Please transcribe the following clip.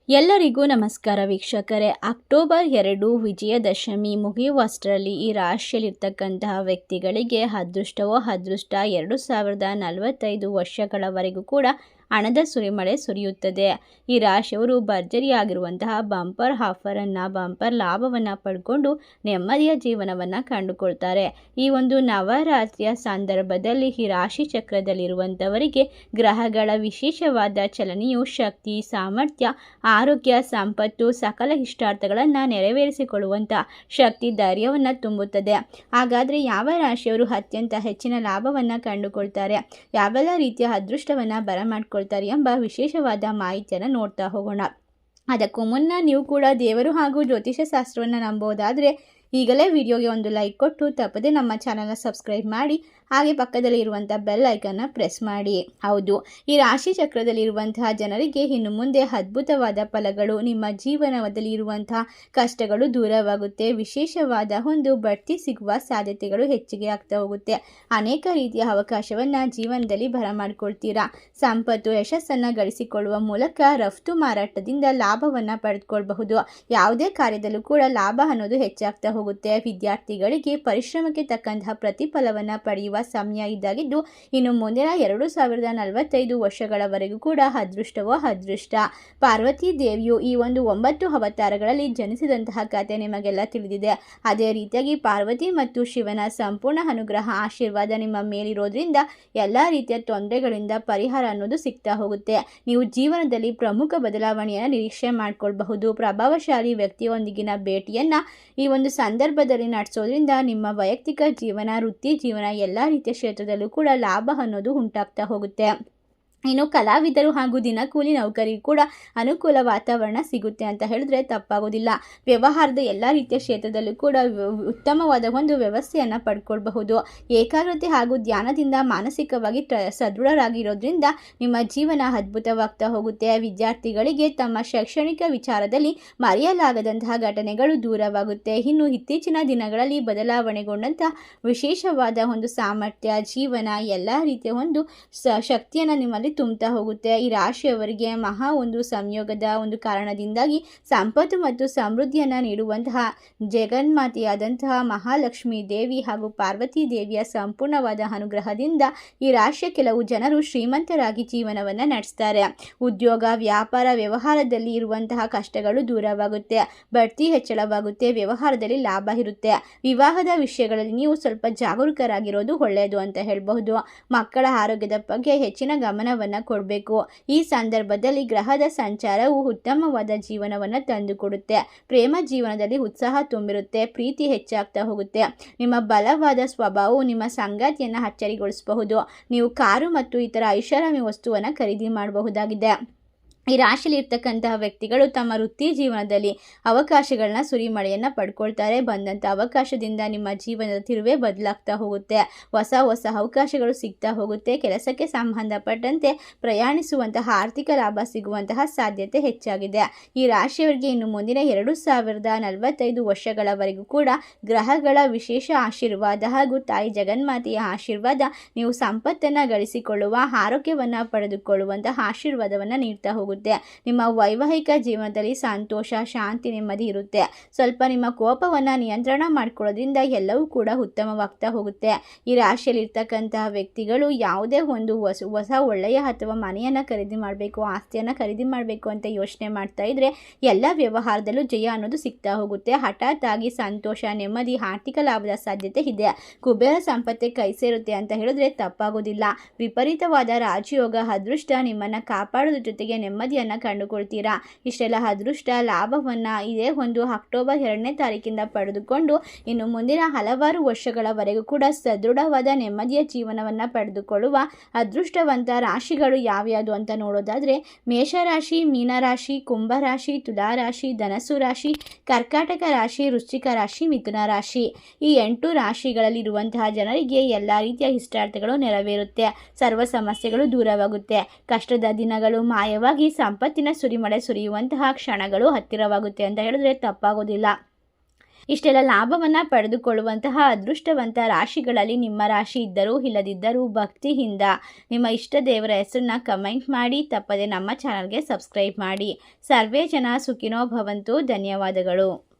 ಎಲ್ಲರಿಗೂ ನಮಸ್ಕಾರ ವೀಕ್ಷಕರೇ. ಅಕ್ಟೋಬರ್ 2 ವಿಜಯದಶಮಿ ಮುಗಿಯುವಷ್ಟರಲ್ಲಿ ಈ ರಾಶಿಯಲ್ಲಿರ್ತಕ್ಕಂತಹ ವ್ಯಕ್ತಿಗಳಿಗೆ ಅದೃಷ್ಟವೋ ಅದೃಷ್ಟ 2045 ವರ್ಷಗಳವರೆಗೂ ಕೂಡ ಹಣದ ಸುರಿಮಳೆ ಸುರಿಯುತ್ತದೆ. ಈ ರಾಶಿಯವರು ಭರ್ಜರಿಯಾಗಿರುವಂತಹ ಬಂಪರ್ ಆಫರನ್ನು, ಬಂಪರ್ ಲಾಭವನ್ನು ಪಡ್ಕೊಂಡು ನೆಮ್ಮದಿಯ ಜೀವನವನ್ನು ಕಂಡುಕೊಳ್ತಾರೆ. ಈ ಒಂದು ನವರಾತ್ರಿಯ ಸಂದರ್ಭದಲ್ಲಿ ಈ ರಾಶಿ ಚಕ್ರದಲ್ಲಿರುವಂಥವರಿಗೆ ಗ್ರಹಗಳ ವಿಶೇಷವಾದ ಚಲನೆಯು ಶಕ್ತಿ, ಸಾಮರ್ಥ್ಯ, ಆರೋಗ್ಯ, ಸಂಪತ್ತು, ಸಕಲ ಇಷ್ಟಾರ್ಥಗಳನ್ನು ನೆರವೇರಿಸಿಕೊಳ್ಳುವಂಥ ಶಕ್ತಿ, ಧೈರ್ಯವನ್ನು ತುಂಬುತ್ತದೆ. ಹಾಗಾದರೆ ಯಾವ ರಾಶಿಯವರು ಅತ್ಯಂತ ಹೆಚ್ಚಿನ ಲಾಭವನ್ನು ಕಂಡುಕೊಳ್ತಾರೆ, ಯಾವೆಲ್ಲ ರೀತಿಯ ಅದೃಷ್ಟವನ್ನು ಬರಮಾಡ್ಕೊಳ್ತಾರೆ ಎಂಬ ವಿಶೇಷವಾದ ಮಾಹಿತಿಯನ್ನು ನೋಡ್ತಾ ಹೋಗೋಣ. ಅದಕ್ಕೂ ಮುನ್ನ ನೀವು ಕೂಡ ದೇವರು ಹಾಗೂ ಜ್ಯೋತಿಷ ಶಾಸ್ತ್ರವನ್ನು ನಂಬೋದಾದರೆ ಈಗಲೇ ವಿಡಿಯೋಗೆ ಒಂದು ಲೈಕ್ ಕೊಟ್ಟು ತಪ್ಪದೆ ನಮ್ಮ ಚಾನಲ್ನ ಸಬ್ಸ್ಕ್ರೈಬ್ ಮಾಡಿ, ಹಾಗೆ ಪಕ್ಕದಲ್ಲಿ ಇರುವಂಥ ಬೆಲ್ ಐಕನ್ನ ಪ್ರೆಸ್ ಮಾಡಿ. ಹೌದು, ಈ ರಾಶಿ ಚಕ್ರದಲ್ಲಿರುವಂತಹ ಜನರಿಗೆ ಇನ್ನು ಮುಂದೆ ಅದ್ಭುತವಾದ ಫಲಗಳು, ನಿಮ್ಮ ಜೀವನದಲ್ಲಿ ಇರುವಂತಹ ಕಷ್ಟಗಳು ದೂರವಾಗುತ್ತೆ. ವಿಶೇಷವಾದ ಒಂದು ಬಡ್ತಿ ಸಿಗುವ ಸಾಧ್ಯತೆಗಳು ಹೆಚ್ಚಿಗೆ ಆಗ್ತಾ ಹೋಗುತ್ತೆ. ಅನೇಕ ರೀತಿಯ ಅವಕಾಶವನ್ನು ಜೀವನದಲ್ಲಿ ಬರಮಾಡ್ಕೊಳ್ತೀರಾ. ಸಂಪತ್ತು, ಯಶಸ್ಸನ್ನು ಗಳಿಸಿಕೊಳ್ಳುವ ಮೂಲಕ ರಫ್ತು ಮಾರಾಟದಿಂದ ಲಾಭವನ್ನು ಪಡೆದುಕೊಳ್ಳಬಹುದು. ಯಾವುದೇ ಕಾರ್ಯದಲ್ಲೂ ಕೂಡ ಲಾಭ ಅನ್ನೋದು ಹೆಚ್ಚಾಗ್ತಾ ಹೋಗುತ್ತೆ. ವಿದ್ಯಾರ್ಥಿಗಳಿಗೆ ಪರಿಶ್ರಮಕ್ಕೆ ತಕ್ಕಂತಹ ಪ್ರತಿಫಲವನ್ನು ಪಡೆಯುವ ಸಮಯ ಇದ್ದಾಗಿದ್ದು, ಇನ್ನು ಮುಂದಿನ 2045 ವರ್ಷಗಳವರೆಗೂ ಕೂಡ ಅದೃಷ್ಟವೋ ಅದೃಷ್ಟ. ಪಾರ್ವತಿ ದೇವಿಯು ಈ ಒಂದು 9 ಅವತಾರಗಳಲ್ಲಿ ಜನಿಸಿದಂತಹ ಕಥೆ ನಿಮಗೆಲ್ಲ ತಿಳಿದಿದೆ. ಅದೇ ರೀತಿಯಾಗಿ ಪಾರ್ವತಿ ಮತ್ತು ಶಿವನ ಸಂಪೂರ್ಣ ಅನುಗ್ರಹ, ಆಶೀರ್ವಾದ ನಿಮ್ಮ ಮೇಲಿರೋದ್ರಿಂದ ಎಲ್ಲ ರೀತಿಯ ತೊಂದರೆಗಳಿಂದ ಪರಿಹಾರ ಅನ್ನೋದು ಸಿಗ್ತಾ ಹೋಗುತ್ತೆ. ನೀವು ಜೀವನದಲ್ಲಿ ಪ್ರಮುಖ ಬದಲಾವಣೆಯನ್ನು ನಿರೀಕ್ಷೆ ಮಾಡಿಕೊಳ್ಳಬಹುದು. ಪ್ರಭಾವಶಾಲಿ ವ್ಯಕ್ತಿಯೊಂದಿಗಿನ ಭೇಟಿಯನ್ನು ಈ ಒಂದು ಸಂದರ್ಭದಲ್ಲಿ ನಡೆಸೋದ್ರಿಂದ ನಿಮ್ಮ ವೈಯಕ್ತಿಕ ಜೀವನ, ವೃತ್ತಿ ಜೀವನ ಎಲ್ಲ ರೀತಿಯ ಕ್ಷೇತ್ರದಲ್ಲೂ ಕೂಡ ಲಾಭ ಅನ್ನೋದು ಉಂಟಾಗ್ತಾ ಹೋಗುತ್ತೆ. ಇನ್ನು ಕಲಾವಿದರು ಹಾಗೂ ದಿನಕೂಲಿ ನೌಕರಿಗೂ ಕೂಡ ಅನುಕೂಲ ವಾತಾವರಣ ಸಿಗುತ್ತೆ ಅಂತ ಹೇಳಿದ್ರೆ ತಪ್ಪಾಗೋದಿಲ್ಲ. ವ್ಯವಹಾರದ ಎಲ್ಲ ರೀತಿಯ ಕ್ಷೇತ್ರದಲ್ಲೂ ಕೂಡ ಉತ್ತಮವಾದ ಒಂದು ವ್ಯವಸ್ಥೆಯನ್ನು ಪಡ್ಕೊಳ್ಬಹುದು. ಏಕಾಗ್ರತೆ ಹಾಗೂ ಧ್ಯಾನದಿಂದ ಮಾನಸಿಕವಾಗಿ ಸದೃಢರಾಗಿರೋದ್ರಿಂದ ನಿಮ್ಮ ಜೀವನ ಅದ್ಭುತವಾಗ್ತಾ ಹೋಗುತ್ತೆ. ವಿದ್ಯಾರ್ಥಿಗಳಿಗೆ ತಮ್ಮ ಶೈಕ್ಷಣಿಕ ವಿಚಾರದಲ್ಲಿ ಮರೆಯಲಾಗದಂತಹ ಘಟನೆಗಳು ದೂರವಾಗುತ್ತೆ. ಇನ್ನು ಇತ್ತೀಚಿನ ದಿನಗಳಲ್ಲಿ ಬದಲಾವಣೆಗೊಂಡಂತಹ ವಿಶೇಷವಾದ ಒಂದು ಸಾಮರ್ಥ್ಯ, ಜೀವನ, ಎಲ್ಲ ರೀತಿಯ ಒಂದು ಶಕ್ತಿಯನ್ನು ನಿಮ್ಮಲ್ಲಿ ತುಂಬುತ್ತಾ ಹೋಗುತ್ತೆ. ಈ ರಾಶಿಯವರಿಗೆ ಮಹಾ ಒಂದು ಸಂಯೋಗದ ಒಂದು ಕಾರಣದಿಂದಾಗಿ ಸಂಪತ್ತು ಮತ್ತು ಸಮೃದ್ಧಿಯನ್ನು ನೀಡುವಂತಹ ಜಗನ್ಮಾತೆಯಾದಂತಹ ಮಹಾಲಕ್ಷ್ಮೀ ದೇವಿ ಹಾಗೂ ಪಾರ್ವತಿ ದೇವಿಯ ಸಂಪೂರ್ಣವಾದ ಅನುಗ್ರಹದಿಂದ ಈ ರಾಶಿಯ ಕೆಲವು ಜನರು ಶ್ರೀಮಂತರಾಗಿ ಜೀವನವನ್ನು ನಡೆಸ್ತಾರೆ. ಉದ್ಯೋಗ, ವ್ಯಾಪಾರ, ವ್ಯವಹಾರದಲ್ಲಿ ಇರುವಂತಹ ಕಷ್ಟಗಳು ದೂರವಾಗುತ್ತೆ. ಬಡ್ತಿ ಹೆಚ್ಚಳವಾಗುತ್ತೆ. ವ್ಯವಹಾರದಲ್ಲಿ ಲಾಭ ಇರುತ್ತೆ. ವಿವಾಹದ ವಿಷಯಗಳಲ್ಲಿ ನೀವು ಸ್ವಲ್ಪ ಜಾಗರೂಕರಾಗಿರೋದು ಒಳ್ಳೆಯದು ಅಂತ ಹೇಳಬಹುದು. ಮಕ್ಕಳ ಆರೋಗ್ಯದ ಬಗ್ಗೆ ಹೆಚ್ಚಿನ ಗಮನವನ್ನು ಕೊಡಬೇಕು. ಈ ಸಂದರ್ಭದಲ್ಲಿ ಗ್ರಹದ ಸಂಚಾರವು ಉತ್ತಮವಾದ ಜೀವನವನ್ನು ತಂದುಕೊಡುತ್ತೆ. ಪ್ರೇಮ ಜೀವನದಲ್ಲಿ ಉತ್ಸಾಹ ತುಂಬಿರುತ್ತೆ. ಪ್ರೀತಿ ಹೆಚ್ಚಾಗ್ತಾ ಹೋಗುತ್ತೆ. ನಿಮ್ಮ ಬಲವಾದ ಸ್ವಭಾವವು ನಿಮ್ಮ ಸಂಗಾತಿಯನ್ನು ಅಚ್ಚರಿಗೊಳಿಸಬಹುದು. ನೀವು ಕಾರು ಮತ್ತು ಇತರ ಐಷಾರಾಮಿ ವಸ್ತುವನ್ನು ಖರೀದಿ ಮಾಡಬಹುದಾಗಿದೆ. ಈ ರಾಶಿಯಲ್ಲಿ ಇರ್ತಕ್ಕಂತಹ ವ್ಯಕ್ತಿಗಳು ತಮ್ಮ ವೃತ್ತಿ ಜೀವನದಲ್ಲಿ ಅವಕಾಶಗಳನ್ನ ಸುರಿಮಳೆಯನ್ನು ಪಡ್ಕೊಳ್ತಾರೆ. ಬಂದಂಥ ಅವಕಾಶದಿಂದ ನಿಮ್ಮ ಜೀವನದ ತಿರುವೇ ಬದಲಾಗ್ತಾ ಹೋಗುತ್ತೆ. ಹೊಸ ಹೊಸ ಅವಕಾಶಗಳು ಸಿಗ್ತಾ ಹೋಗುತ್ತೆ. ಕೆಲಸಕ್ಕೆ ಸಂಬಂಧಪಟ್ಟಂತೆ ಪ್ರಯಾಣಿಸುವಂತಹ ಆರ್ಥಿಕ ಲಾಭ ಸಿಗುವಂತಹ ಸಾಧ್ಯತೆ ಹೆಚ್ಚಾಗಿದೆ. ಈ ರಾಶಿಯವರಿಗೆ ಇನ್ನು ಮುಂದಿನ 2045 ವರ್ಷಗಳವರೆಗೂ ಕೂಡ ಗ್ರಹಗಳ ವಿಶೇಷ ಆಶೀರ್ವಾದ ಹಾಗೂ ತಾಯಿ ಜಗನ್ಮಾತೆಯ ಆಶೀರ್ವಾದ ನೀವು ಸಂಪತ್ತನ್ನು ಗಳಿಸಿಕೊಳ್ಳುವ, ಆರೋಗ್ಯವನ್ನು ಪಡೆದುಕೊಳ್ಳುವಂತಹ ಆಶೀರ್ವಾದವನ್ನು ನೀಡ್ತಾ ಹೋಗುತ್ತೆ. ನಿಮ್ಮ ವೈವಾಹಿಕ ಜೀವನದಲ್ಲಿ ಸಂತೋಷ, ಶಾಂತಿ, ನೆಮ್ಮದಿ ಇರುತ್ತೆ. ಸ್ವಲ್ಪ ನಿಮ್ಮ ಕೋಪವನ್ನು ನಿಯಂತ್ರಣ ಮಾಡಿಕೊಳ್ಳೋದ್ರಿಂದ ಎಲ್ಲವೂ ಕೂಡ ಉತ್ತಮವಾಗ್ತಾ ಹೋಗುತ್ತೆ. ಈ ರಾಶಿಯಲ್ಲಿ ಇರ್ತಕ್ಕಂತಹ ವ್ಯಕ್ತಿಗಳು ಯಾವುದೇ ಒಂದು ಹೊಸ ಒಳ್ಳೆಯ ಅಥವಾ ಮನೆಯನ್ನು ಖರೀದಿ ಮಾಡಬೇಕು, ಆಸ್ತಿಯನ್ನು ಖರೀದಿ ಮಾಡಬೇಕು ಅಂತ ಯೋಚನೆ ಮಾಡ್ತಾ ಇದ್ರೆ ಎಲ್ಲ ವ್ಯವಹಾರದಲ್ಲೂ ಜಯ ಅನ್ನೋದು ಸಿಗ್ತಾ ಹೋಗುತ್ತೆ. ಹಠಾತ್ ಆಗಿ ಸಂತೋಷ, ನೆಮ್ಮದಿ, ಆರ್ಥಿಕ ಲಾಭದ ಸಾಧ್ಯತೆ ಇದೆ. ಕುಬೇರ ಸಂಪತ್ತೆ ಕೈ ಸೇರುತ್ತೆ ಅಂತ ಹೇಳಿದ್ರೆ ತಪ್ಪಾಗೋದಿಲ್ಲ. ವಿಪರೀತವಾದ ರಾಜಯೋಗ, ಅದೃಷ್ಟ ನಿಮ್ಮನ್ನು ಕಾಪಾಡೋದ್ರ ಜೊತೆಗೆ ನೆಮ್ಮದಿಯನ್ನು ಕಂಡುಕೊಳ್ತೀರಾ. ಇಷ್ಟೆಲ್ಲ ಅದೃಷ್ಟ ಲಾಭವನ್ನು ಇದೇ ಒಂದು ಅಕ್ಟೋಬರ್ 2ನೇ ತಾರೀಕಿಂದ ಪಡೆದುಕೊಂಡು ಇನ್ನು ಮುಂದಿನ ಹಲವಾರು ವರ್ಷಗಳವರೆಗೂ ಕೂಡ ಸದೃಢವಾದ ನೆಮ್ಮದಿಯ ಜೀವನವನ್ನು ಪಡೆದುಕೊಳ್ಳುವ ಅದೃಷ್ಟವಂತ ರಾಶಿಗಳು ಯಾವ್ಯಾವುದು ಅಂತ ನೋಡೋದಾದರೆ ಮೇಷರಾಶಿ, ಮೀನರಾಶಿ, ಕುಂಭರಾಶಿ, ತುಲಾರಾಶಿ, ಧನಸ್ಸು ರಾಶಿ, ಕರ್ಕಾಟಕ ರಾಶಿ, ವೃಶ್ಚಿಕ ರಾಶಿ, ಮಿಥುನ ರಾಶಿ. ಈ 8 ರಾಶಿಗಳಲ್ಲಿರುವಂತಹ ಜನರಿಗೆ ಎಲ್ಲ ರೀತಿಯ ಇಷ್ಟಾರ್ಥಗಳು ನೆರವೇರುತ್ತೆ. ಸರ್ವ ಸಮಸ್ಯೆಗಳು ದೂರವಾಗುತ್ತೆ. ಕಷ್ಟದ ದಿನಗಳು ಮಾಯವಾಗಿ ಸಂಪತ್ತಿನ ಸುರಿಮಳೆ ಸುರಿಯುವಂತಹ ಕ್ಷಣಗಳು ಹತ್ತಿರವಾಗುತ್ತೆ ಅಂತ ಹೇಳಿದ್ರೆ ತಪ್ಪಾಗೋದಿಲ್ಲ. ಇಷ್ಟೆಲ್ಲ ಲಾಭವನ್ನು ಪಡೆದುಕೊಳ್ಳುವಂತಹ ಅದೃಷ್ಟವಂತ ರಾಶಿಗಳಲ್ಲಿ ನಿಮ್ಮ ರಾಶಿ ಇದ್ದರೂ ಇಲ್ಲದಿದ್ದರೂ ಭಕ್ತಿಯಿಂದ ನಿಮ್ಮ ಇಷ್ಟ ದೇವರ ಹೆಸರನ್ನ ಕಮೆಂಟ್ ಮಾಡಿ. ತಪ್ಪದೆ ನಮ್ಮ ಚಾನಲ್ಗೆ ಸಬ್ಸ್ಕ್ರೈಬ್ ಮಾಡಿ. ಸರ್ವೇ ಜನ ಸುಖಿನೋ ಭವಂತು. ಧನ್ಯವಾದಗಳು.